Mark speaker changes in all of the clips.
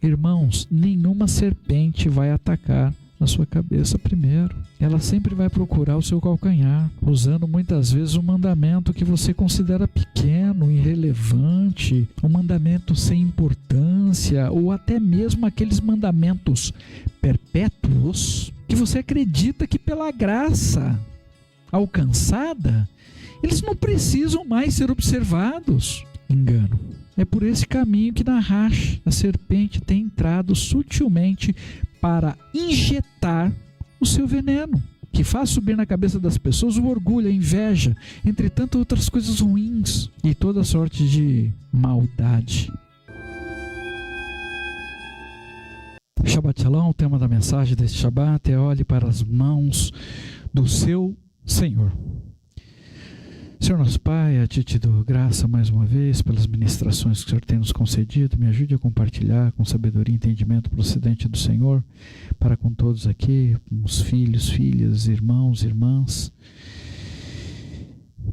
Speaker 1: Irmãos, nenhuma serpente vai atacar a sua cabeça primeiro. Ela sempre vai procurar o seu calcanhar, usando muitas vezes um mandamento que você considera pequeno, irrelevante, um mandamento sem importância, ou até mesmo aqueles mandamentos perpétuos que você acredita que pela graça alcançada, eles não precisam mais ser observados. Engano. É por esse caminho que Nahash, a serpente, tem entrado sutilmente para injetar o seu veneno, que faz subir na cabeça das pessoas o orgulho, a inveja, entre tantas outras coisas ruins e toda sorte de maldade. Shabbat Shalom, o tema da mensagem deste Shabbat é: olhe para as mãos do seu Senhor. Senhor nosso Pai, a Ti te dou graça mais uma vez pelas ministrações que o Senhor tem nos concedido. Me ajude a compartilhar com sabedoria e entendimento procedente do Senhor para com todos aqui, com os filhos, filhas, irmãos, irmãs.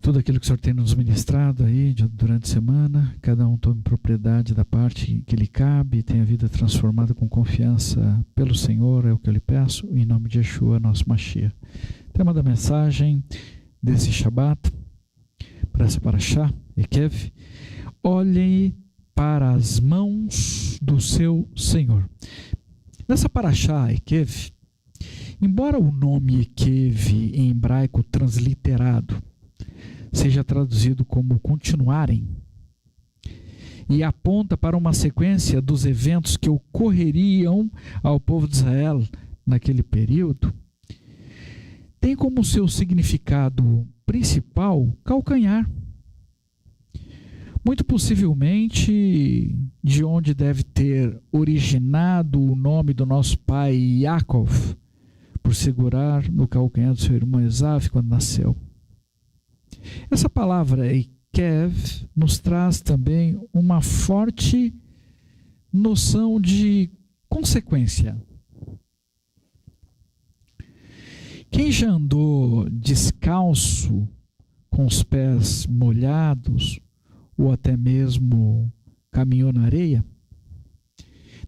Speaker 1: Tudo aquilo que o Senhor tem nos ministrado aí durante a semana, cada um tome propriedade da parte que lhe cabe, tenha a vida transformada com confiança pelo Senhor, é o que eu lhe peço, em nome de Yeshua, nosso Mashiach. Tema da mensagem desse Shabbat, para essa paraxá, Ekev: olhem para as mãos do seu Senhor. Nessa paraxá, Ekev, embora o nome Ekev em hebraico transliterado seja traduzido como continuarem, e aponta para uma sequência dos eventos que ocorreriam ao povo de Israel naquele período, tem como seu significado principal calcanhar. Muito possivelmente de onde deve ter originado o nome do nosso pai Yaakov, por segurar no calcanhar do seu irmão Esav quando nasceu. Essa palavra Ekev nos traz também uma forte noção de consequência. Quem já andou descalço, com os pés molhados, ou até mesmo caminhou na areia,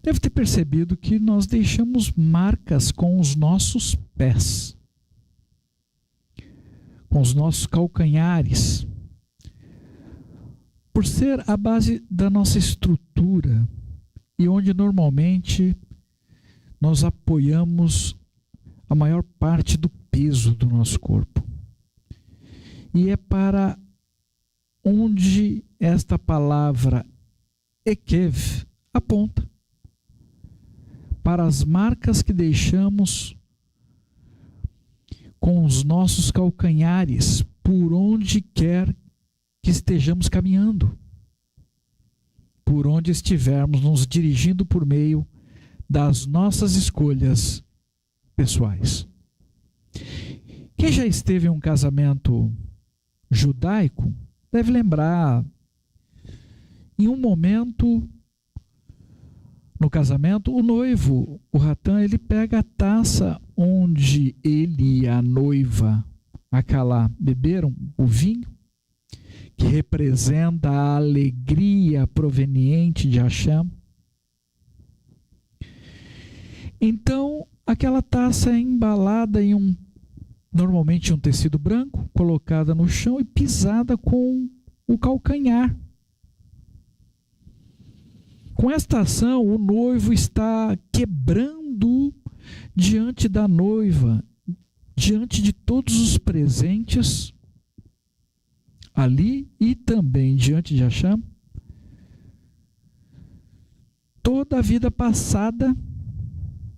Speaker 1: deve ter percebido que nós deixamos marcas com os nossos pés, com os nossos calcanhares, por ser a base da nossa estrutura e onde normalmente nós apoiamos a maior parte do peso do nosso corpo. E é para onde esta palavra Ekev aponta, para as marcas que deixamos com os nossos calcanhares por onde quer que estejamos caminhando, por onde estivermos nos dirigindo por meio das nossas escolhas pessoais. Quem já esteve em um casamento judaico deve lembrar, em um momento no casamento, o noivo, o Ratã, ele pega a taça onde ele e a noiva, Akalá, beberam o vinho, que representa a alegria proveniente de Hashem. Então, aquela taça é embalada em normalmente um tecido branco, colocada no chão e pisada com o calcanhar. Com esta ação, o noivo está quebrando diante da noiva, diante de todos os presentes ali e também diante de Hashem, toda a vida passada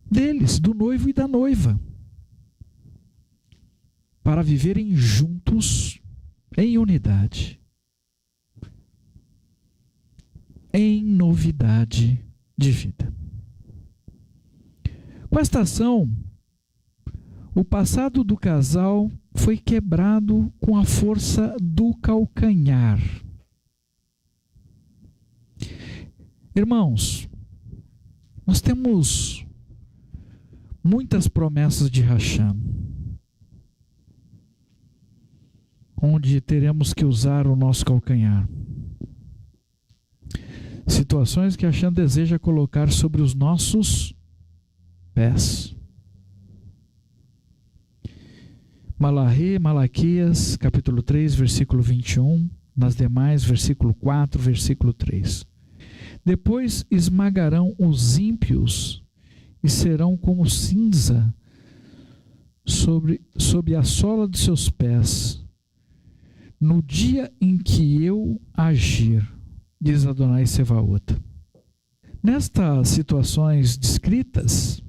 Speaker 1: deles, do noivo e da noiva, para viverem juntos em unidade, em novidade de vida. Com esta ação, o passado do casal foi quebrado com a força do calcanhar. Irmãos, nós temos muitas promessas de Hashem, onde teremos que usar o nosso calcanhar. Situações que Hashem deseja colocar sobre os nossos pés. Malaquias, capítulo 3, versículo 21. Nas demais, versículo 4, versículo 3. Depois esmagarão os ímpios e serão como cinza sob a sola de seus pés, no dia em que eu agir, diz Adonai Sevaot. Nestas situações descritas,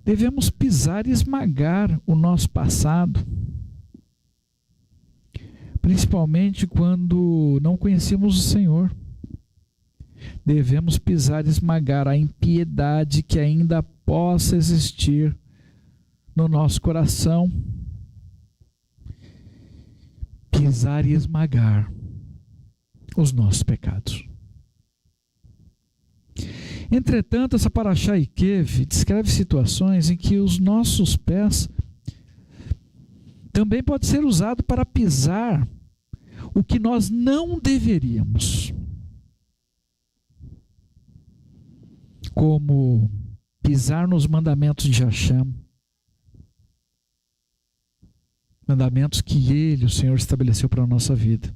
Speaker 1: devemos pisar e esmagar o nosso passado, principalmente quando não conhecemos o Senhor. Devemos pisar e esmagar a impiedade que ainda possa existir no nosso coração. Pisar e esmagar os nossos pecados. Entretanto, essa Parashá Ikev descreve situações em que os nossos pés também pode ser usado para pisar o que nós não deveríamos, como pisar nos mandamentos de Hashem, mandamentos que Ele, o Senhor, estabeleceu para a nossa vida.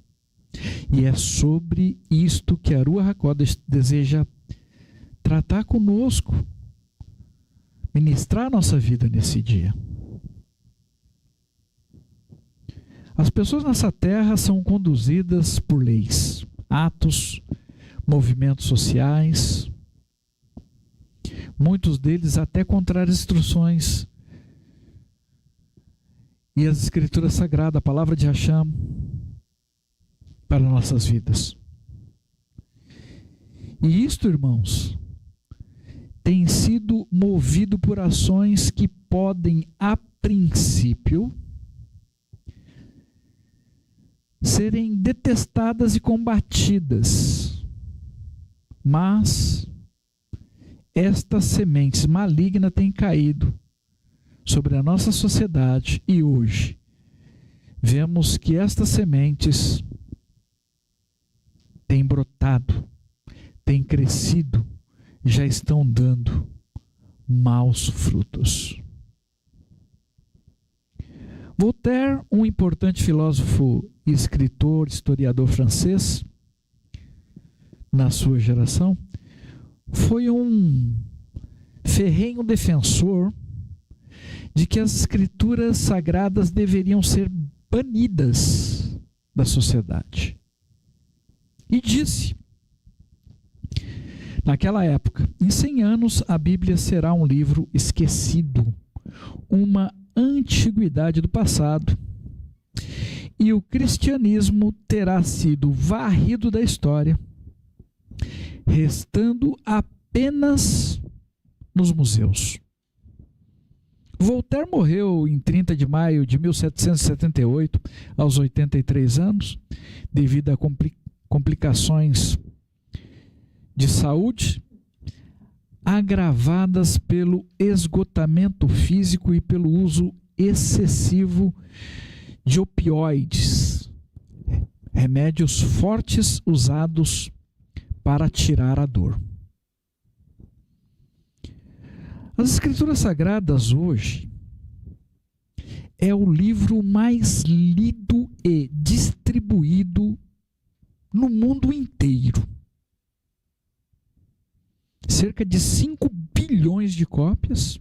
Speaker 1: E é sobre isto que a Ruach HaKodesh deseja tratar conosco, ministrar a nossa vida nesse dia. As pessoas nessa terra são conduzidas por leis, atos, movimentos sociais, muitos deles até contra as instruções e as escrituras sagradas, a palavra de Hashem para nossas vidas. E isto, irmãos, tem sido movido por ações que podem, a princípio, serem detestadas e combatidas, mas estas sementes malignas têm caído sobre a nossa sociedade e hoje vemos que estas sementes têm brotado, têm crescido, já estão dando maus frutos. Voltaire, um importante filósofo, escritor, historiador francês, na sua geração, foi um ferrenho defensor de que as escrituras sagradas deveriam ser banidas da sociedade. E disse, naquela época, em 100 anos a Bíblia será um livro esquecido, uma antiguidade do passado, e o cristianismo terá sido varrido da história, restando apenas nos museus. Voltaire morreu em 30 de maio de 1778, aos 83 anos, devido a complicações de saúde, agravadas pelo esgotamento físico e pelo uso excessivo de opioides, remédios fortes usados para tirar a dor. As Escrituras Sagradas hoje é o livro mais lido e distribuído no mundo inteiro. Cerca de 5 bilhões de cópias,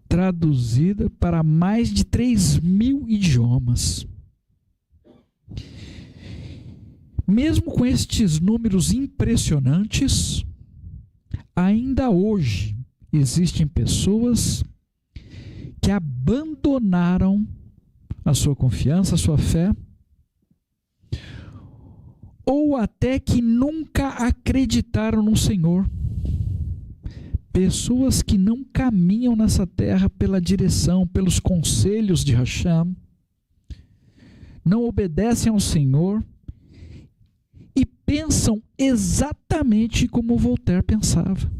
Speaker 1: traduzida para mais de 3.000 idiomas. Mesmo com estes números impressionantes, ainda hoje existem pessoas que abandonaram a sua confiança, a sua fé, ou até que nunca acreditaram no Senhor. Pessoas que não caminham nessa terra pela direção, pelos conselhos de Hashem, não obedecem ao Senhor e pensam exatamente como Voltaire pensava.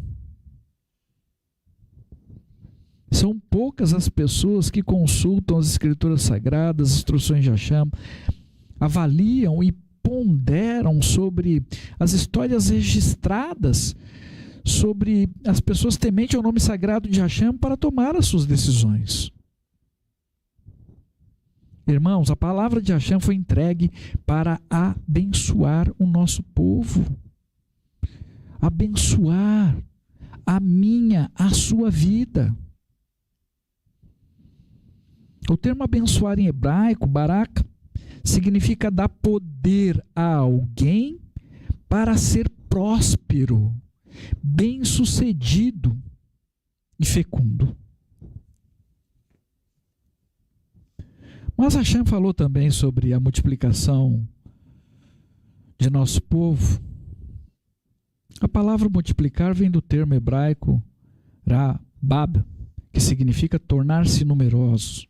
Speaker 1: São poucas as pessoas que consultam as Escrituras Sagradas, as instruções de Hashem, avaliam e ponderam sobre as histórias registradas, sobre as pessoas tementes ao nome sagrado de Hashem para tomar as suas decisões. Irmãos, a palavra de Hashem foi entregue para abençoar o nosso povo. Abençoar a minha, a sua vida. O termo abençoar em hebraico, barak, significa dar poder a alguém para ser próspero, bem-sucedido e fecundo. Mas Hashem falou também sobre a multiplicação de nosso povo. A palavra multiplicar vem do termo hebraico rabab, que significa tornar-se numerosos.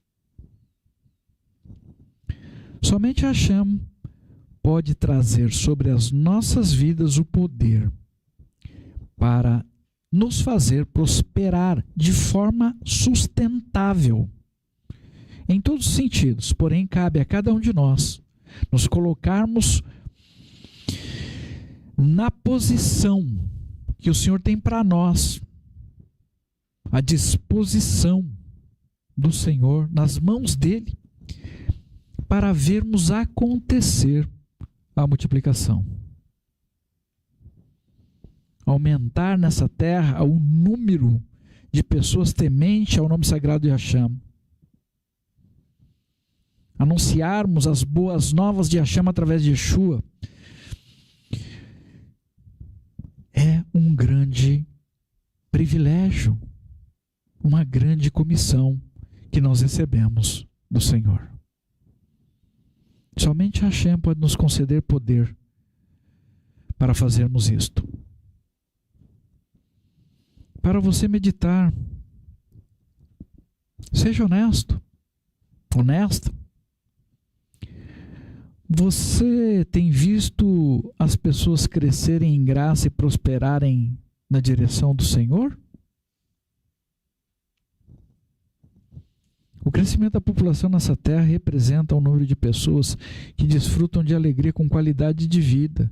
Speaker 1: Somente Hashem pode trazer sobre as nossas vidas o poder para nos fazer prosperar de forma sustentável. Em todos os sentidos, porém, cabe a cada um de nós nos colocarmos na posição que o Senhor tem para nós, à disposição do Senhor, nas mãos dele, para vermos acontecer a multiplicação. Aumentar nessa terra o número de pessoas tementes ao nome sagrado de Hashem. Anunciarmos as boas novas de Hashem através de Yeshua é um grande privilégio, uma grande comissão que nós recebemos do Senhor. Somente Hashem pode nos conceder poder para fazermos isto. Para você meditar, seja honesto, honesta. Você tem visto as pessoas crescerem em graça e prosperarem na direção do Senhor? O crescimento da população nessa terra representa o número de pessoas que desfrutam de alegria com qualidade de vida.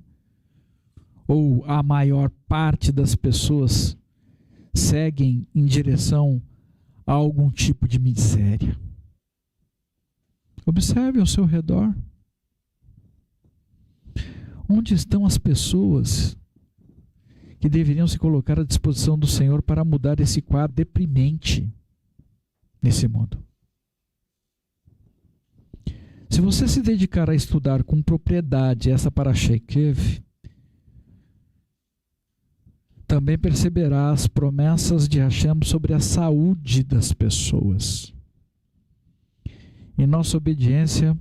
Speaker 1: Ou a maior parte das pessoas seguem em direção a algum tipo de miséria. Observe ao seu redor. Onde estão as pessoas que deveriam se colocar à disposição do Senhor para mudar esse quadro deprimente nesse mundo? Se você se dedicar a estudar com propriedade essa Parashá Eikev, também perceberá as promessas de Hashem sobre a saúde das pessoas. Em nossa obediência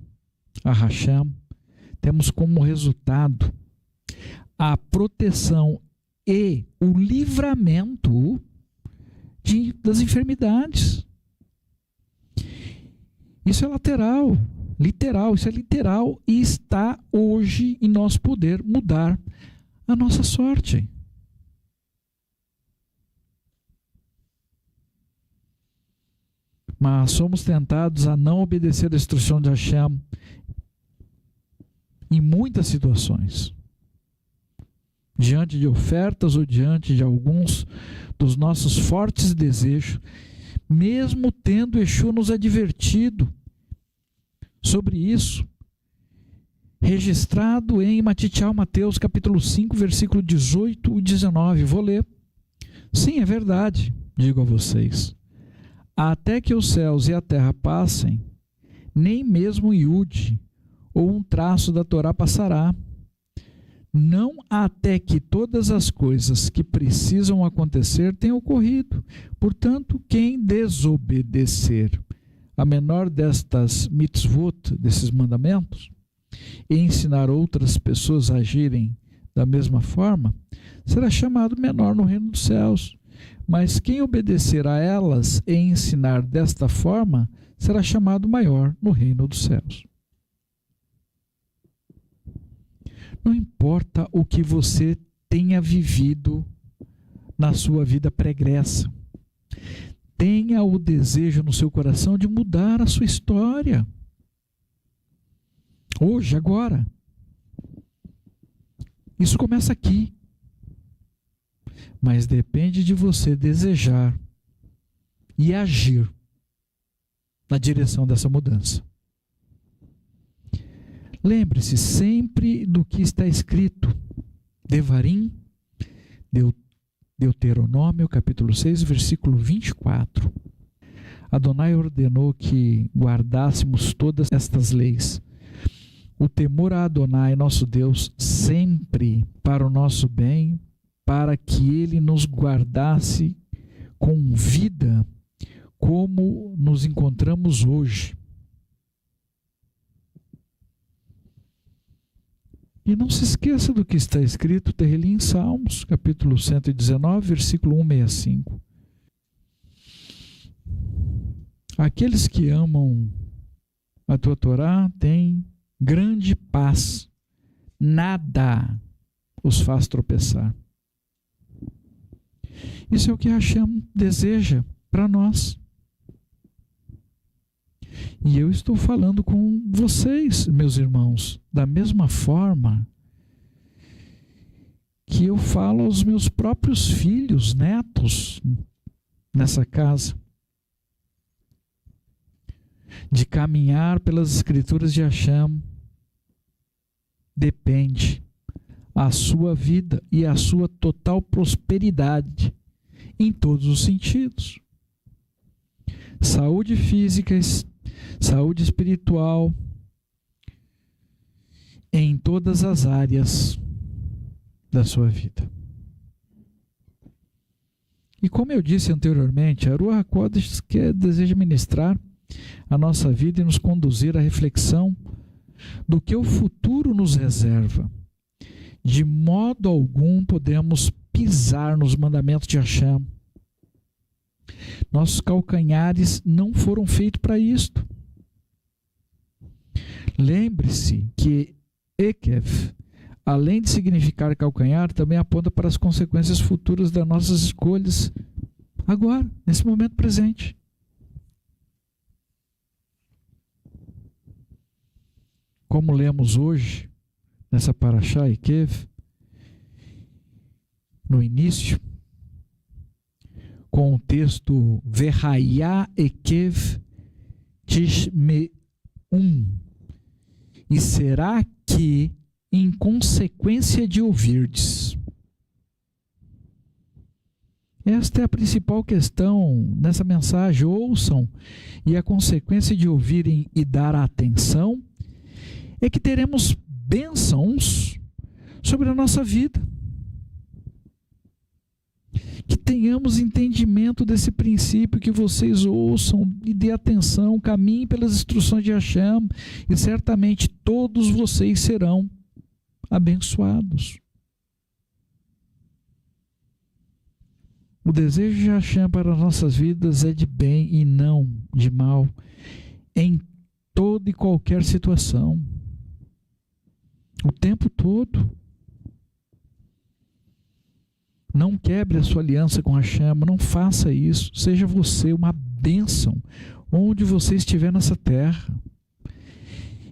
Speaker 1: a Hashem, temos como resultado a proteção e o livramento das enfermidades. Isso é literal, isso é literal e está hoje em nosso poder mudar a nossa sorte. Mas somos tentados a não obedecer a instrução de Hashem em muitas situações. Diante de ofertas ou diante de alguns dos nossos fortes desejos, mesmo tendo Yeshua nos advertido sobre isso, registrado em Matitial Mateus capítulo 5, versículo 18 e 19. Vou ler. Sim, é verdade, digo a vocês. Até que os céus e a terra passem, nem mesmo o Iude ou um traço da Torá passará. Não até que todas as coisas que precisam acontecer tenham ocorrido. Portanto, quem desobedecer a menor destas mitzvot, desses mandamentos, e ensinar outras pessoas a agirem da mesma forma, será chamado menor no reino dos céus. Mas quem obedecer a elas e ensinar desta forma, será chamado maior no reino dos céus. Não importa o que você tenha vivido na sua vida pregressa, tenha o desejo no seu coração de mudar a sua história. Hoje, agora. Isso começa aqui. Mas depende de você desejar e agir na direção dessa mudança. Lembre-se sempre do que está escrito. Devarim, Deuteronômio, capítulo 6, versículo 24. Adonai ordenou que guardássemos todas estas leis. O temor a Adonai, nosso Deus, sempre para o nosso bem, para que Ele nos guardasse com vida, como nos encontramos hoje. E não se esqueça do que está escrito, ali em Salmos, capítulo 119, versículo 165. Aqueles que amam a tua Torá têm grande paz. Nada os faz tropeçar. Isso é o que Hashem deseja para nós. E eu estou falando com vocês, meus irmãos, da mesma forma que eu falo aos meus próprios filhos, netos, nessa casa. De caminhar pelas escrituras de Hashem depende a sua vida e a sua total prosperidade em todos os sentidos. Saúde física, saúde espiritual, em todas as áreas da sua vida. E como eu disse anteriormente, a Ruach HaKodesh deseja ministrar a nossa vida e nos conduzir à reflexão do que o futuro nos reserva. De modo algum podemos pisar nos mandamentos de Hashem. Nossos calcanhares não foram feitos para isto. Lembre-se que Ekev, além de significar calcanhar, também aponta para as consequências futuras das nossas escolhas agora, nesse momento presente. Como lemos hoje, nessa Parashá Ekev, no início, com o texto Verhayá Ekev Tishmeum, e será que, em consequência de ouvirdes? Esta é a principal questão nessa mensagem. Ouçam, e a consequência de ouvirem e dar atenção é que teremos bênçãos sobre a nossa vida. Que tenhamos entendimento desse princípio, que vocês ouçam e dê atenção, caminhem pelas instruções de Hashem, e certamente todos vocês serão abençoados. O desejo de Hashem para as nossas vidas é de bem e não de mal, em toda e qualquer situação, o tempo todo. Não quebre a sua aliança com Hashem, não faça isso. Seja você uma bênção onde você estiver nessa terra,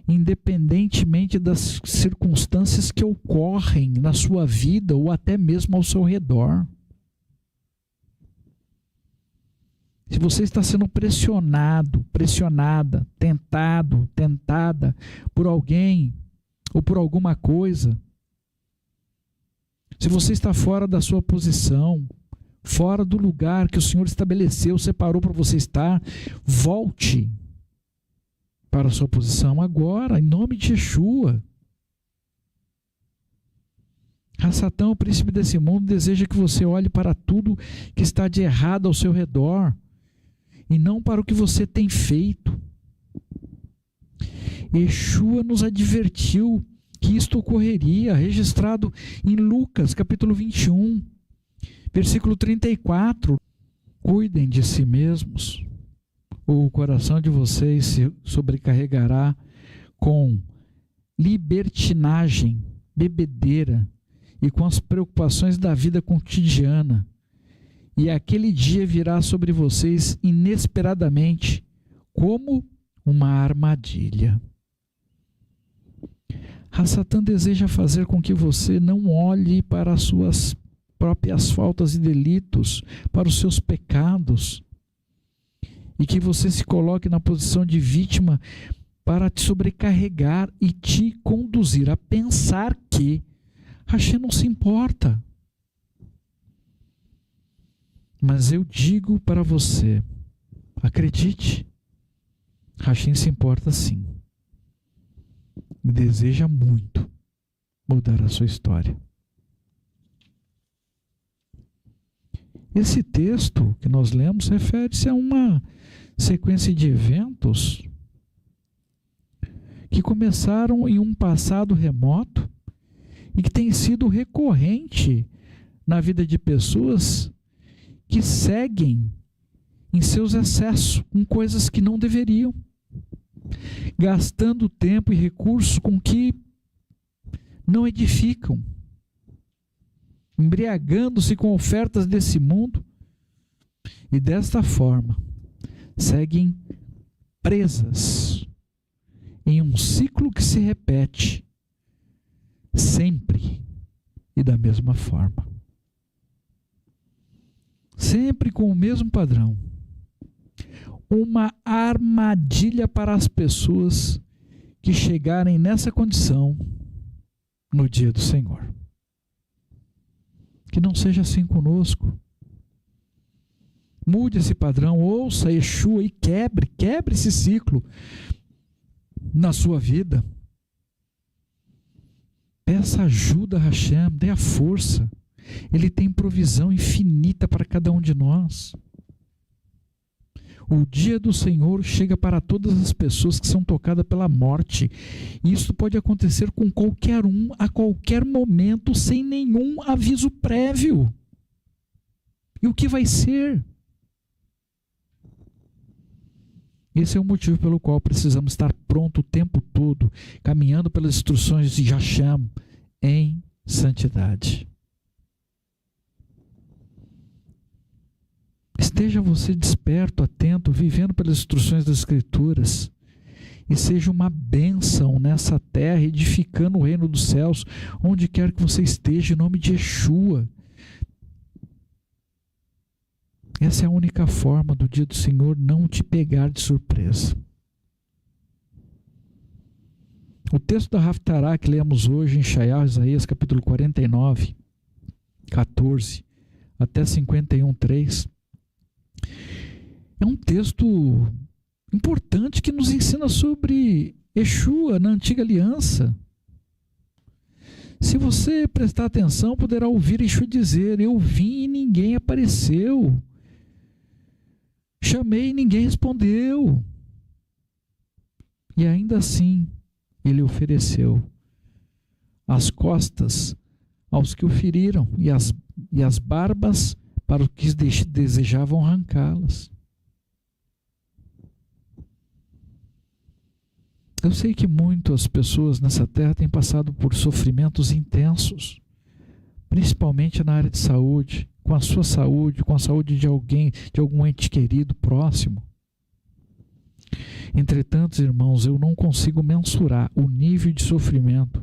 Speaker 1: independentemente das circunstâncias que ocorrem na sua vida ou até mesmo ao seu redor. Se você está sendo pressionado, pressionada, tentado, tentada por alguém ou por alguma coisa, se você está fora da sua posição, fora do lugar que o Senhor estabeleceu, separou para você estar, volte para a sua posição agora, em nome de Yeshua. Satã, o príncipe desse mundo, deseja que você olhe para tudo que está de errado ao seu redor e não para o que você tem feito. Yeshua nos advertiu que isto ocorreria, registrado em Lucas, capítulo 21, versículo 34. Cuidem de si mesmos, ou o coração de vocês se sobrecarregará com libertinagem, bebedeira e com as preocupações da vida cotidiana. E aquele dia virá sobre vocês inesperadamente, como uma armadilha. Satã deseja fazer com que você não olhe para as suas próprias faltas e delitos, para os seus pecados, e que você se coloque na posição de vítima para te sobrecarregar e te conduzir a pensar que Hashem não se importa. Mas eu digo para você, acredite, Hashem se importa sim. E deseja muito mudar a sua história. Esse texto que nós lemos refere-se a uma sequência de eventos que começaram em um passado remoto e que tem sido recorrente na vida de pessoas que seguem em seus excessos com coisas que não deveriam, gastando tempo e recursos com que não edificam, embriagando-se com ofertas desse mundo e desta forma seguem presas em um ciclo que se repete sempre e da mesma forma, sempre com o mesmo padrão. Uma armadilha para as pessoas que chegarem nessa condição no dia do Senhor. Que não seja assim conosco. Mude esse padrão, ouça Yeshua e quebre esse ciclo na sua vida. Peça ajuda a Hashem, dê a força. Ele tem provisão infinita para cada um de nós. O dia do Senhor chega para todas as pessoas que são tocadas pela morte. E isso pode acontecer com qualquer um, a qualquer momento, sem nenhum aviso prévio. E o que vai ser? Esse é o motivo pelo qual precisamos estar pronto o tempo todo, caminhando pelas instruções de Hashem em santidade. Esteja você desperto, atento, vivendo pelas instruções das Escrituras, e seja uma bênção nessa terra, edificando o reino dos céus, onde quer que você esteja, em nome de Yeshua. Essa é a única forma do dia do Senhor não te pegar de surpresa. O texto da Haftarah que lemos hoje em Yeshayahu, Isaías, capítulo 49, 14 até 51, 3, é um texto importante que nos ensina sobre Yeshua na antiga aliança. Se você prestar atenção, poderá ouvir Yeshua dizer: eu vim e ninguém apareceu. Chamei e ninguém respondeu. E ainda assim, ele ofereceu as costas aos que o feriram e as barbas para os que desejavam arrancá-las. Eu sei que muitas pessoas nessa terra têm passado por sofrimentos intensos, principalmente na área de saúde, com a sua saúde, com a saúde de alguém, de algum ente querido próximo. Entretanto, irmãos, eu não consigo mensurar o nível de sofrimento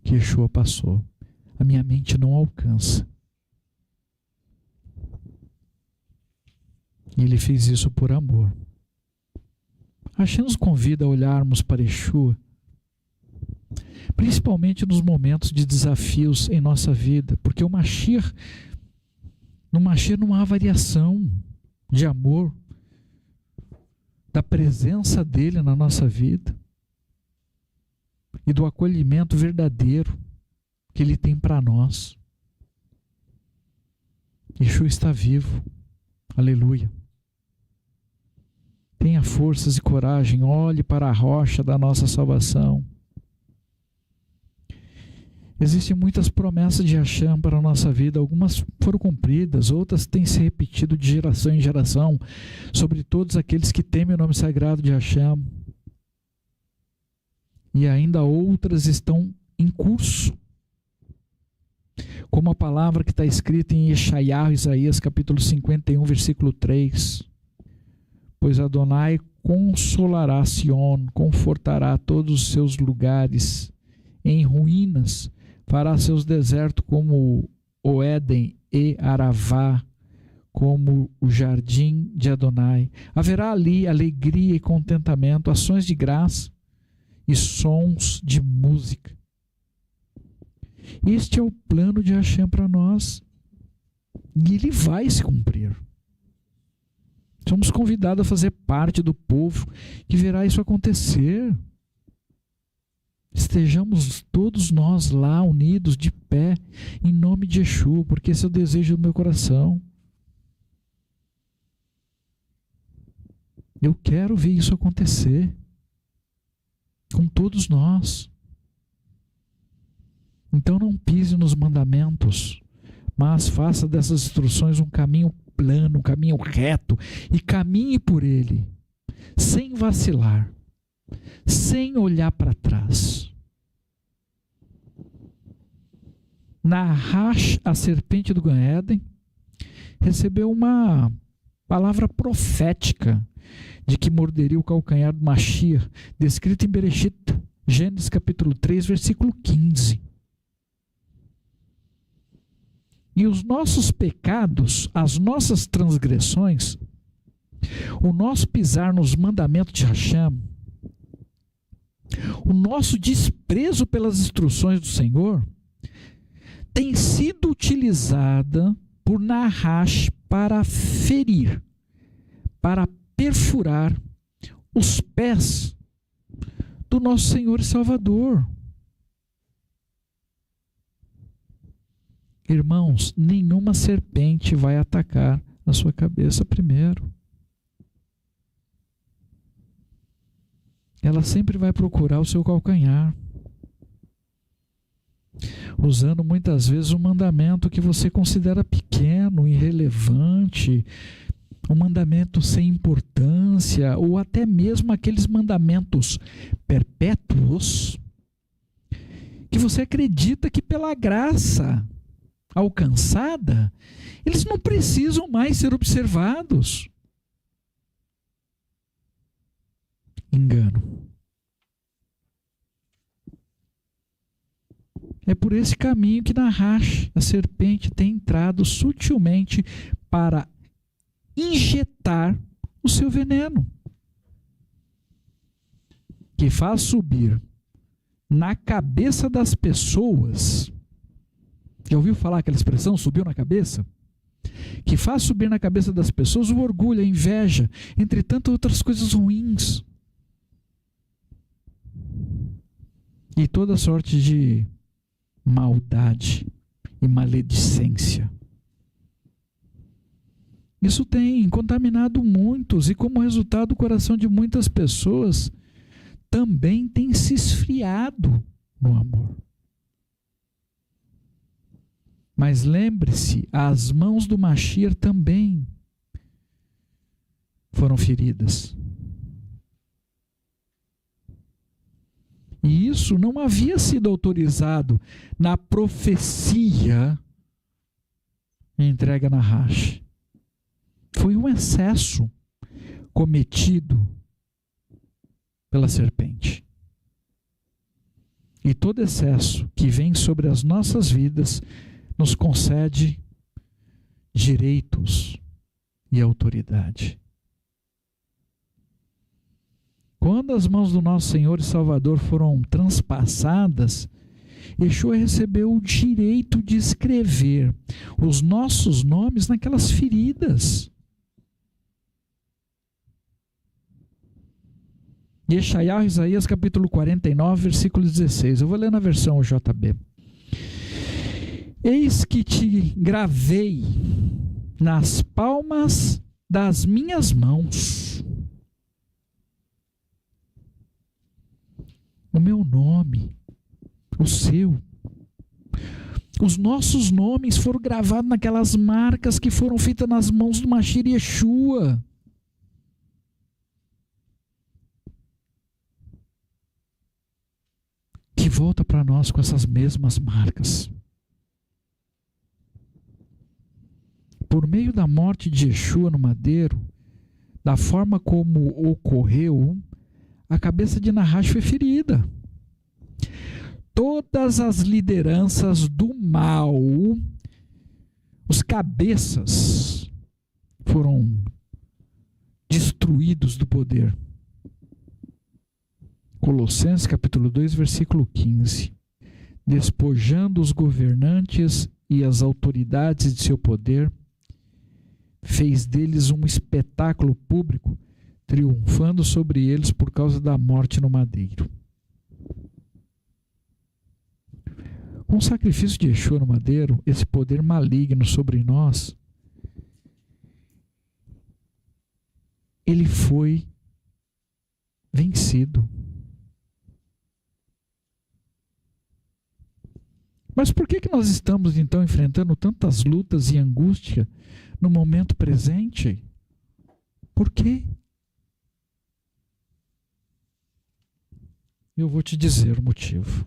Speaker 1: que Yeshua passou. A minha mente não alcança. E ele fez isso por amor. Hashem nos convida a olharmos para Yeshua, principalmente nos momentos de desafios em nossa vida, porque no Mashiach não há variação de amor, da presença dele na nossa vida e do acolhimento verdadeiro que ele tem para nós. Yeshua está vivo. Aleluia. Tenha forças e coragem, olhe para a rocha da nossa salvação. Existem muitas promessas de Hashem para a nossa vida, algumas foram cumpridas, outras têm se repetido de geração em geração, sobre todos aqueles que temem o nome sagrado de Hashem. E ainda outras estão em curso, como a palavra que está escrita em Yeshayahu, Isaías, capítulo 51, versículo 3. Pois Adonai consolará Sion, confortará todos os seus lugares, em ruínas, fará seus desertos como o Éden e Aravá, como o jardim de Adonai. Haverá ali alegria e contentamento, ações de graça e sons de música. Este é o plano de Hashem para nós. E ele vai se cumprir. Somos convidados a fazer parte do povo que verá isso acontecer. Estejamos todos nós lá unidos, de pé, em nome de Yeshua, porque esse é o desejo do meu coração. Eu quero ver isso acontecer com todos nós. Então não pise nos mandamentos, mas faça dessas instruções um caminho plano, um caminho reto, e caminhe por ele, sem vacilar, sem olhar para trás. Nahash, a serpente do Gan Eden, recebeu uma palavra profética de que morderia o calcanhar do Mashiach, descrito em Bereshit, Gênesis capítulo 3, versículo 15. E os nossos pecados, as nossas transgressões, o nosso pisar nos mandamentos de Hashem, o nosso desprezo pelas instruções do Senhor, tem sido utilizada por Nahash para ferir, para perfurar os pés do nosso Senhor e Salvador. Irmãos, nenhuma serpente vai atacar a sua cabeça primeiro. Ela sempre vai procurar o seu calcanhar, usando muitas vezes um mandamento que você considera pequeno, irrelevante, um mandamento sem importância, ou até mesmo aqueles mandamentos perpétuos que você acredita que pela graça alcançada, eles não precisam mais ser observados. Engano. É por esse caminho que Nahash, a serpente, tem entrado sutilmente para injetar o seu veneno, que faz subir na cabeça das pessoas. Já ouviu falar aquela expressão, subiu na cabeça? Que faz subir na cabeça das pessoas o orgulho, a inveja, entre tantas outras coisas ruins. E toda sorte de maldade e maledicência. Isso tem contaminado muitos e, como resultado, o coração de muitas pessoas também tem se esfriado no amor. Mas lembre-se, as mãos do Mashiach também foram feridas. E isso não havia sido autorizado na profecia entregue a Nahash. Foi um excesso cometido pela serpente. E todo excesso que vem sobre as nossas vidas nos concede direitos e autoridade. Quando as mãos do nosso Senhor e Salvador foram transpassadas, Yeshua recebeu o direito de escrever os nossos nomes naquelas feridas. Yeshayahu, Isaías capítulo 49, versículo 16. Eu vou ler na versão JB. Eis que te gravei nas palmas das minhas mãos o meu nome, o seu. Os nossos nomes foram gravados naquelas marcas que foram feitas nas mãos do Mashiach Yeshua. Que volta para nós com essas mesmas marcas. Por meio da morte de Yeshua no madeiro, da forma como ocorreu, a cabeça de Nahash foi ferida. todas as lideranças do mal, os cabeças, foram destruídos do poder. Colossenses capítulo 2, versículo 15. Despojando os governantes e as autoridades de seu poder, fez deles um espetáculo público, triunfando sobre eles por causa da morte no madeiro. Com o sacrifício de Yeshua no madeiro, esse poder maligno sobre nós, ele foi vencido. Mas por que nós estamos então enfrentando tantas lutas e angústia no momento presente? Por quê? Eu vou te dizer o motivo.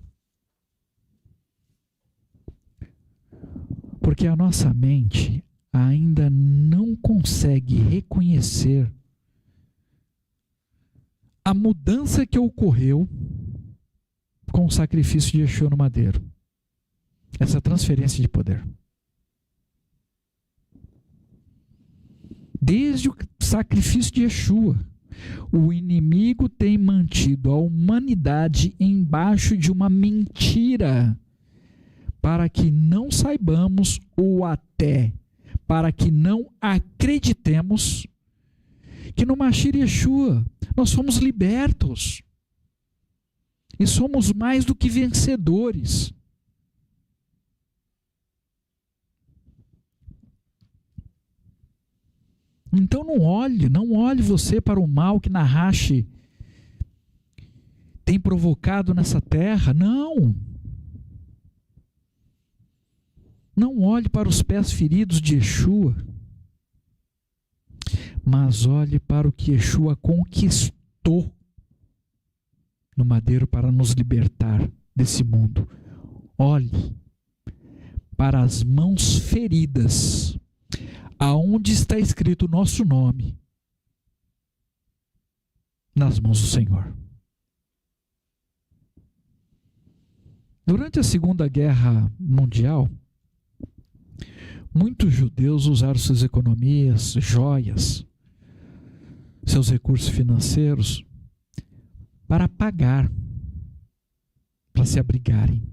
Speaker 1: Porque a nossa mente ainda não consegue reconhecer a mudança que ocorreu com o sacrifício de Yeshua no madeiro. Essa transferência de poder. Desde o sacrifício de Yeshua, o inimigo tem mantido a humanidade embaixo de uma mentira, para que não saibamos ou até para que não acreditemos que no Mashiach Yeshua nós fomos libertos e somos mais do que vencedores. Então não olhe você para o mal que Nahash tem provocado nessa terra. Não olhe para os pés feridos de Yeshua, mas olhe para o que Yeshua conquistou no madeiro para nos libertar desse mundo. Olhe para as mãos feridas, aonde está escrito o nosso nome, nas mãos do Senhor. Durante a Segunda Guerra Mundial, muitos judeus usaram suas economias, joias, seus recursos financeiros para pagar, para se abrigarem,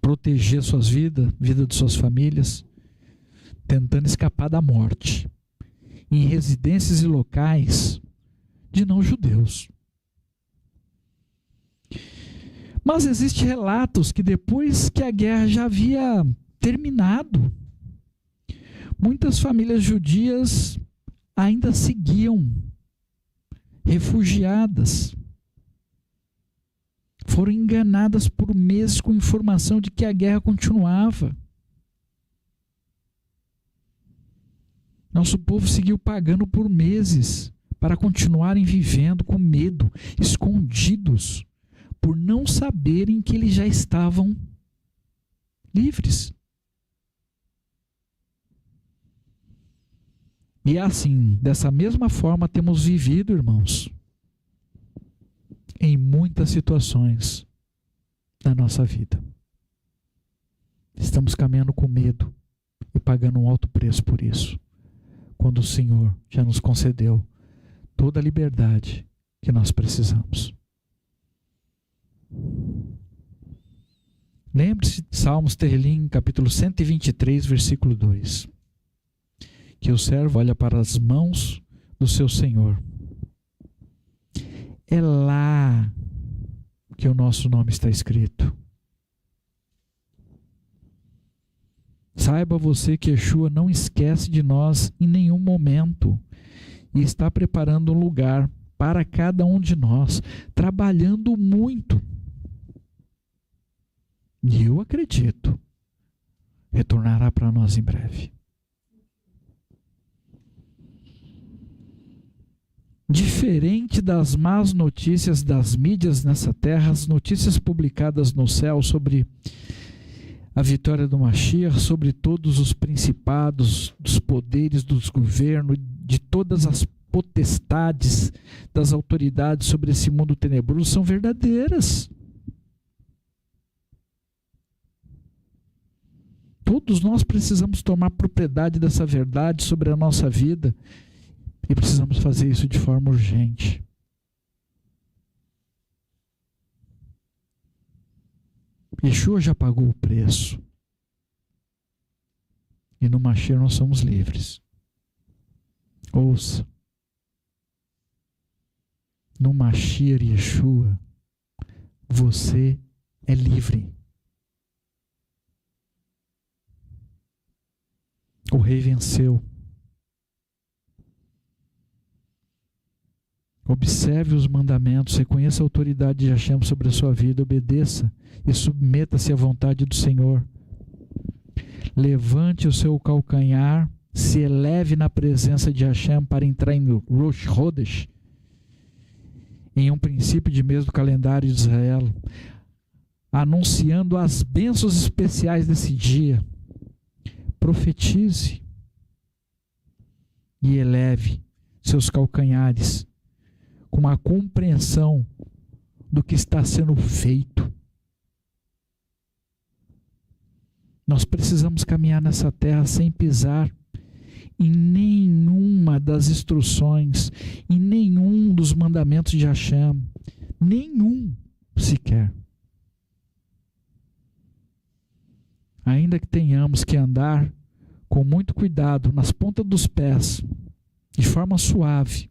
Speaker 1: proteger suas vidas, vida de suas famílias, tentando escapar da morte, em residências e locais de não-judeus. Mas existem relatos que depois que a guerra já havia terminado, muitas famílias judias ainda seguiam refugiadas. Foram enganadas por meses com informação de que a guerra continuava. Nosso povo seguiu pagando por meses para continuarem vivendo com medo, escondidos, por não saberem que eles já estavam livres. E assim, dessa mesma forma temos vivido, irmãos, em muitas situações da nossa vida. Estamos caminhando com medo e pagando um alto preço por isso, quando o Senhor já nos concedeu toda a liberdade que nós precisamos. Lembre-se de Salmos Tehillim, capítulo 123, versículo 2. Que o servo olha para as mãos do seu Senhor. É lá que o nosso nome está escrito. Saiba você que Yeshua não esquece de nós em nenhum momento e está preparando um lugar para cada um de nós, trabalhando muito. E eu acredito, retornará para nós em breve. Diferente das más notícias das mídias nessa terra, as notícias publicadas no céu sobre a vitória do Mashiach, sobre todos os principados, dos poderes, dos governos, de todas as potestades das autoridades sobre esse mundo tenebroso, são verdadeiras. Todos nós precisamos tomar propriedade dessa verdade sobre a nossa vida e precisamos fazer isso de forma urgente. Yeshua já pagou o preço. E no Mashiach nós somos livres. Ouça. No Mashiach Yeshua, você é livre. O rei venceu. Observe os mandamentos, reconheça a autoridade de Hashem sobre a sua vida, obedeça e submeta-se à vontade do Senhor. Levante o seu calcanhar, se eleve na presença de Hashem para entrar em Rosh Chodesh, em um princípio de mês do calendário de Israel, anunciando as bênçãos especiais desse dia. Profetize e eleve seus calcanhares com uma compreensão do que está sendo feito. Nós precisamos caminhar nessa terra sem pisar em nenhuma das instruções, em nenhum dos mandamentos de Hashem, nenhum sequer. Ainda que tenhamos que andar com muito cuidado nas pontas dos pés, de forma suave,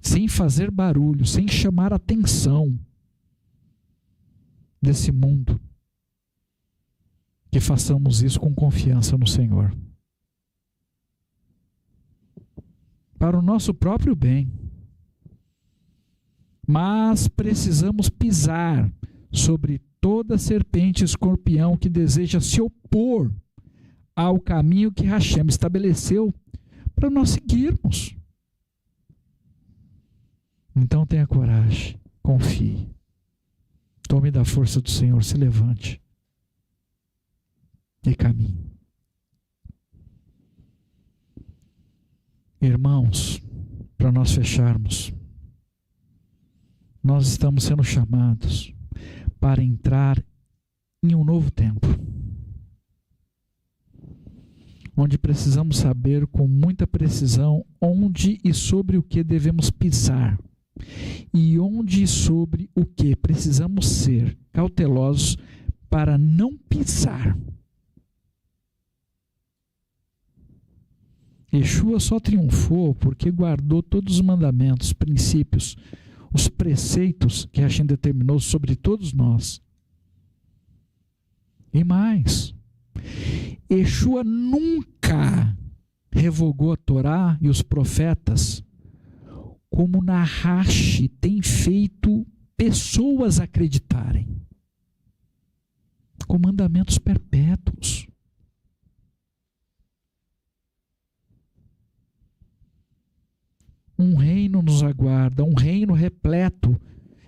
Speaker 1: sem fazer barulho, sem chamar a atenção desse mundo, que façamos isso com confiança no Senhor. Para o nosso próprio bem. Mas precisamos pisar sobre toda serpente e escorpião que deseja se opor ao caminho que Hashem estabeleceu para nós seguirmos. Então tenha coragem, confie, tome da força do Senhor, se levante e caminhe. Irmãos, para nós fecharmos, nós estamos sendo chamados para entrar em um novo tempo, onde precisamos saber com muita precisão onde e sobre o que devemos pisar, e onde e sobre o que precisamos ser cautelosos para não pisar. Yeshua só triunfou porque guardou todos os mandamentos, princípios, os preceitos que Hashem determinou sobre todos nós. E mais, Yeshua nunca revogou a Torá e os profetas, como Nahashi tem feito pessoas acreditarem, com mandamentos perpétuos. Um reino nos aguarda, um reino repleto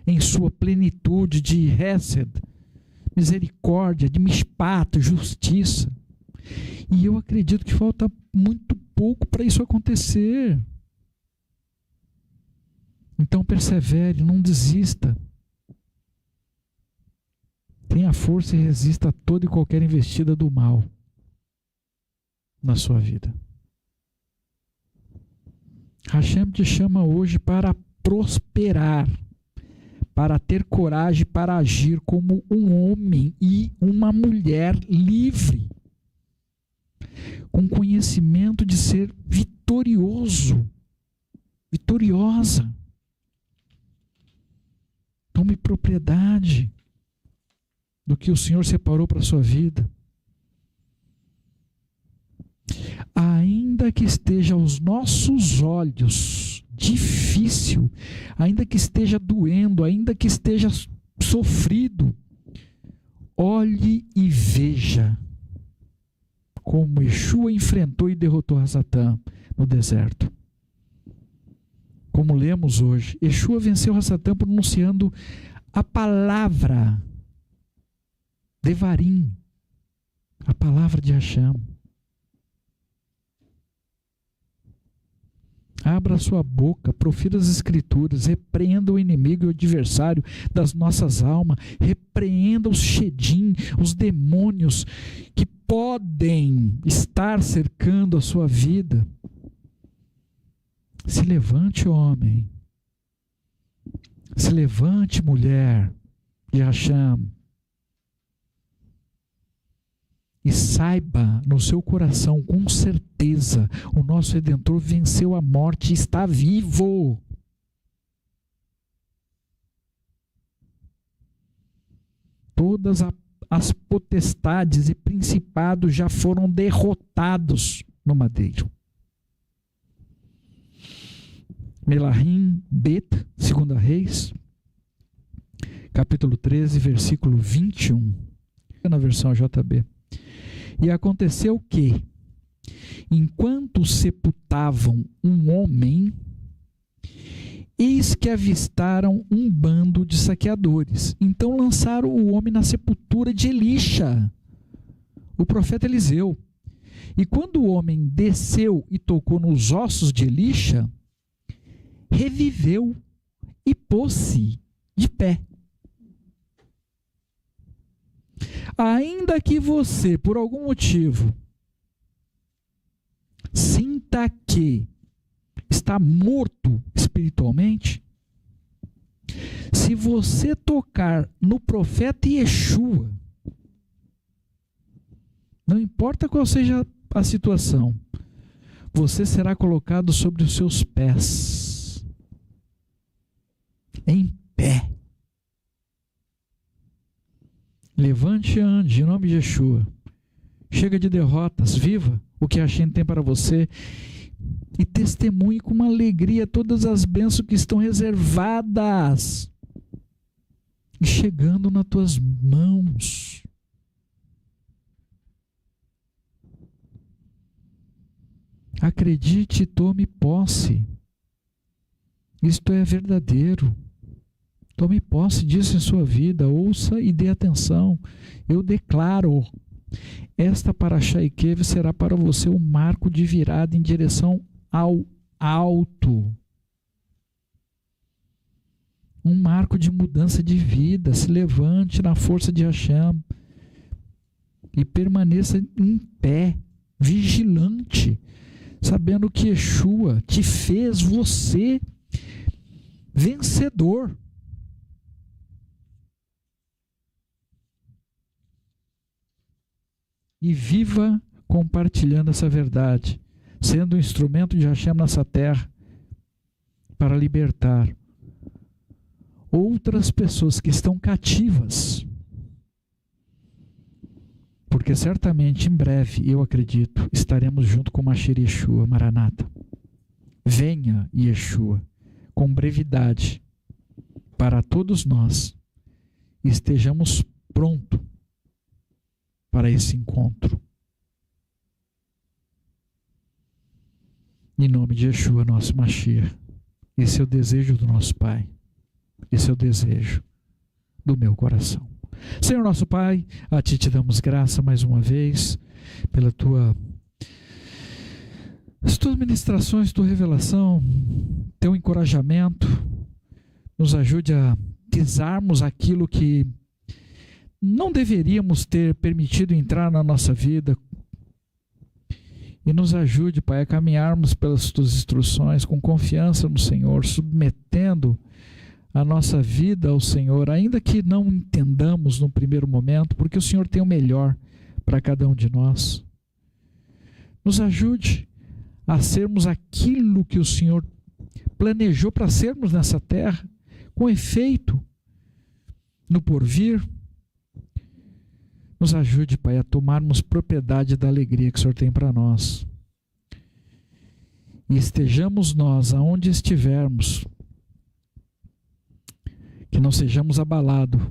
Speaker 1: em sua plenitude de Hesed, misericórdia, de Mishpat, justiça. E eu acredito que falta muito pouco para isso acontecer. Então persevere, não desista. Tenha força e resista a toda e qualquer investida do mal na sua vida. Hashem te chama hoje para prosperar, para ter coragem para agir como um homem e uma mulher livre, com conhecimento de ser vitorioso, vitoriosa. Tome propriedade do que o Senhor separou para a sua vida. Ainda que esteja aos nossos olhos difícil, ainda que esteja doendo, ainda que esteja sofrido, olhe e veja como Yeshua enfrentou e derrotou Satã no deserto. Como lemos hoje, Yeshua venceu Satã pronunciando a palavra Devarim, a palavra de Hashem. Abra sua boca, profira as escrituras, repreenda o inimigo e o adversário das nossas almas, repreenda os shedim, os demônios que podem estar cercando a sua vida. Se levante, homem. Se levante, mulher de Hashem. E saiba no seu coração, com certeza, o nosso Redentor venceu a morte e está vivo. Todas as potestades e principados já foram derrotados no madeiro. Melahim Bet, 2 Reis, capítulo 13, versículo 21, na versão JB. E aconteceu que, enquanto sepultavam um homem, eis que avistaram um bando de saqueadores. Então lançaram o homem na sepultura de Elisha, o profeta Eliseu. E quando o homem desceu e tocou nos ossos de Elisha, reviveu e pôs-se de pé. Ainda que você, por algum motivo, sinta que está morto espiritualmente, se você tocar no profeta Yeshua, não importa qual seja a situação, você será colocado sobre os seus pés, em pé. Levante e ande, em nome de Yeshua. Chega de derrotas, viva o que Hashem tem para você e testemunhe com uma alegria todas as bênçãos que estão reservadas e chegando nas tuas mãos. Acredite e tome posse. Isto é verdadeiro. Tome posse disso em sua vida, ouça e dê atenção. Eu declaro, esta Parashá Ikev será para você um marco de virada em direção ao alto. Um marco de mudança de vida. Se levante na força de Hashem e permaneça em pé, vigilante, sabendo que Yeshua te fez você vencedor. E viva compartilhando essa verdade, sendo um instrumento de Hashem nessa terra para libertar outras pessoas que estão cativas. Porque certamente em breve, eu acredito, estaremos junto com Mashiach Yeshua, Maranata. Venha, Yeshua, com brevidade, para todos nós estejamos prontos para esse encontro. Em nome de Yeshua, nosso Mashiach. Esse é o desejo do nosso Pai. Esse é o desejo do meu coração. Senhor nosso Pai, a Ti te damos graça mais uma vez pela as tuas ministrações, tua revelação, teu encorajamento. Nos ajude a pisarmos aquilo que não deveríamos ter permitido entrar na nossa vida. E nos ajude, Pai, a caminharmos pelas tuas instruções com confiança no Senhor, submetendo a nossa vida ao Senhor, ainda que não entendamos no primeiro momento, porque o Senhor tem o melhor para cada um de nós. Nos ajude a sermos aquilo que o Senhor planejou para sermos nessa terra, com efeito no porvir. Nos ajude, Pai, a tomarmos propriedade da alegria que o Senhor tem para nós. E estejamos nós, aonde estivermos, que não sejamos abalados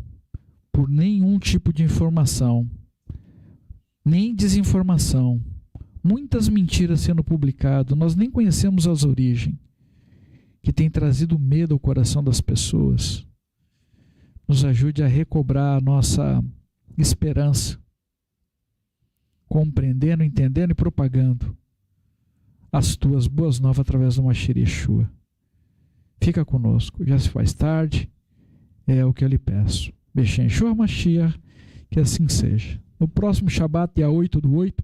Speaker 1: por nenhum tipo de informação, nem desinformação. Muitas mentiras sendo publicadas, nós nem conhecemos as origens, que tem trazido medo ao coração das pessoas. Nos ajude a recobrar a nossa esperança, compreendendo, entendendo e propagando as tuas boas novas através do Mashiach Yeshua. Fica conosco, já se faz tarde, é o que eu lhe peço. Beshem Yeshua Mashiach, que assim seja. No próximo Shabat, dia 8/8,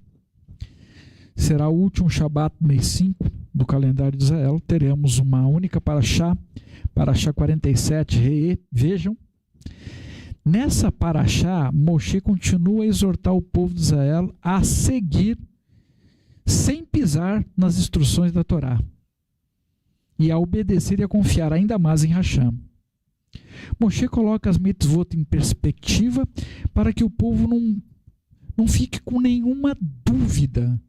Speaker 1: será o último Shabat do mês 5 do calendário de Israel. Teremos uma única Parashá, Parashá 47, Re'e. Vejam, nessa Parashá, Moshe continua a exortar o povo de Israel a seguir sem pisar nas instruções da Torá e a obedecer e a confiar ainda mais em Hashem. Moshe coloca as mitzvot em perspectiva para que o povo não fique com nenhuma dúvida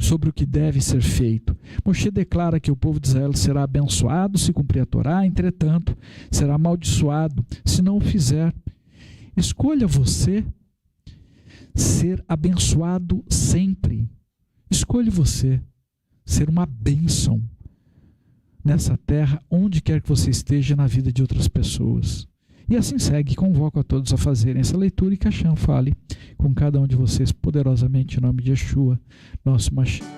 Speaker 1: sobre o que deve ser feito. Moshe declara que o povo de Israel será abençoado se cumprir a Torá, entretanto, será amaldiçoado se não o fizer. Escolha você ser abençoado sempre. Escolha você ser uma bênção nessa terra, onde quer que você esteja na vida de outras pessoas. E assim segue, convoco a todos a fazerem essa leitura e que Hashem fale com cada um de vocês poderosamente em nome de Yeshua, nosso Mashiach.